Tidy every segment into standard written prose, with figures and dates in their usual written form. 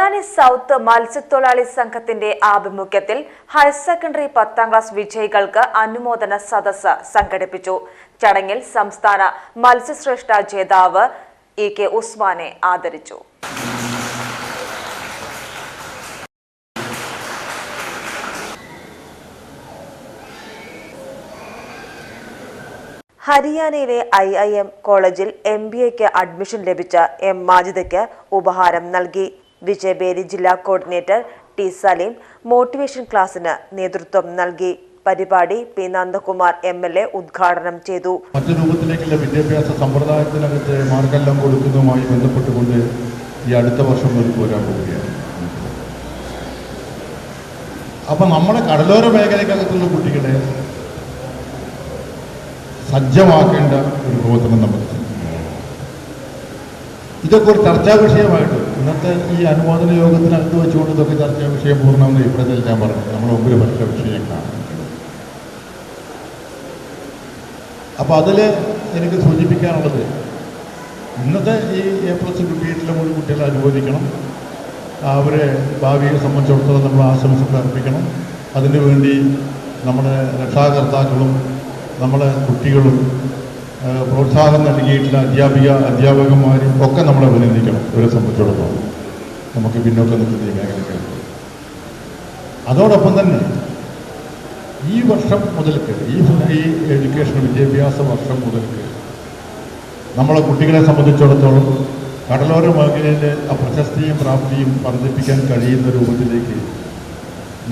Ponnani south മത്സ്യത്തൊഴിലാളി സംഘത്തിന്റെ ആഭിമുഖ്യത്തിൽ ഹയർ സെക്കൻഡറി 10ാം ക്ലാസ് വിജയികൾക്ക് അനുമോദന സദസ്സ് സംഘടിപ്പിച്ചു. ചടങ്ങിൽ സംസ്ഥാന മത്സ്യശ്രേഷ്ഠ ജേതാവ് ഇ.കെ. ഉസ്മാനെ ആദരിച്ചു. ഹരിയാനയിലെ IIM കോളേജിൽ MBAക്ക് അഡ്മിഷൻ ലഭിച്ച M. മാജിദയ്ക്ക് ഉപഹാരം നൽകി. വിജയബേരി ജില്ലാ കോർഡിനേറ്റർ ടി. സലീം മോട്ടിവേഷൻ ക്ലാസിന് നേതൃത്വം നൽകി. പരിപാടി പി. നന്ദകുമാർ MLA ഉദ്ഘാടനം ചെയ്തു. മറ്റു രൂപത്തിലേക്കുള്ള വിദ്യാഭ്യാസ സമ്പ്രദായത്തിനകത്ത് മാർഗെല്ലാം കൊടുക്കുന്നതുമായി ബന്ധപ്പെട്ടുകൊണ്ട് ഈ അടുത്ത വർഷം ഒരു പോരാൻ പോവുകയാണ്. അപ്പം നമ്മുടെ കടലോര മേഖലയ്ക്കകത്തുള്ള കുട്ടികളെ സജ്ജമാക്കേണ്ട ഒരു പ്രവർത്തനം നമുക്ക് ഇതൊക്കെ ഒരു ചർച്ചാ വിഷയമായിട്ട് ഇന്നത്തെ ഈ അനുമോദന യോഗത്തിനകത്ത് വെച്ചുകൊണ്ട് ഇതൊക്കെ ചർച്ചാ വിഷയം പൂർണ്ണമെന്ന് ഇപ്പോഴത്തെ ഞാൻ പറഞ്ഞു. നമ്മുടെ മുമ്പിൽ പരീക്ഷ വിഷയങ്ങളാണ്. അപ്പോൾ അതിൽ എനിക്ക് സൂചിപ്പിക്കാനുള്ളത് ഇന്നത്തെ ഈ A+ കിട്ടിയിട്ടുള്ള മുഴുവൻ കുട്ടികളെ അനുമോദിക്കണം. അവരെ ഭാവിയെ സംബന്ധിച്ചിടത്തോളം നമ്മൾ ആശംസകൾ അർപ്പിക്കണം. അതിനുവേണ്ടി നമ്മുടെ രക്ഷാകർത്താക്കളും നമ്മളെ കുട്ടികളും പ്രോത്സാഹനം നൽകിയിട്ടുള്ള അധ്യാപകന്മാരും ഒക്കെ നമ്മളെ അഭിനന്ദിക്കണം. ഇവരെ സംബന്ധിച്ചിടത്തോളം നമുക്ക് പിന്നോക്കം നിൽക്കുന്ന ഈ മേഖലയ്ക്ക് അതോടൊപ്പം തന്നെ ഈ വർഷം മുതൽക്ക് ഈ എഡ്യൂക്കേഷൻ വിദ്യാഭ്യാസ വർഷം മുതൽക്ക് നമ്മളെ കുട്ടികളെ സംബന്ധിച്ചിടത്തോളം കടലോര മേഖലയിലെ ആ പ്രശസ്തിയും പ്രാപ്തിയും വർദ്ധിപ്പിക്കാൻ കഴിയുന്ന രൂപത്തിലേക്ക്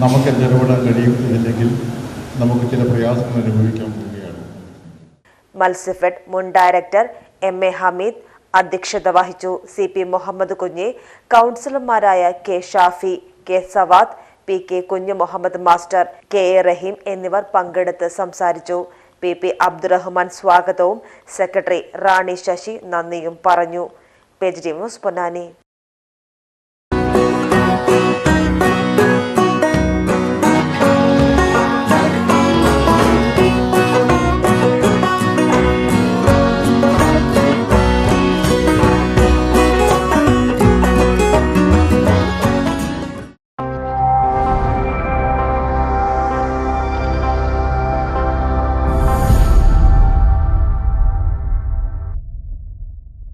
നമുക്ക് ഇടപെടാൻ കഴിയും. ഇല്ലെങ്കിൽ നമുക്ക് ചില പ്രയാസങ്ങൾ അനുഭവിക്കാൻ പോവുകയാണ്. മത്സ്യഫെഡ് മുൻ ഡയറക്ടർ MA ഹമീദ് അധ്യക്ഷത വഹിച്ചു. CP മുഹമ്മദ് കുഞ്ഞി, കൗൺസിലർമാരായ K. Shafi, K. Savad, PK. കുഞ്ഞു മുഹമ്മദ് മാസ്റ്റർ, KA. റഹീം എന്നിവർ പങ്കെടുത്ത് സംസാരിച്ചു. PP. അബ്ദുറഹ്മാൻ സ്വാഗതവും സെക്രട്ടറി റാണി ശശി നന്ദിയും പറഞ്ഞു. PGT news Ponnani.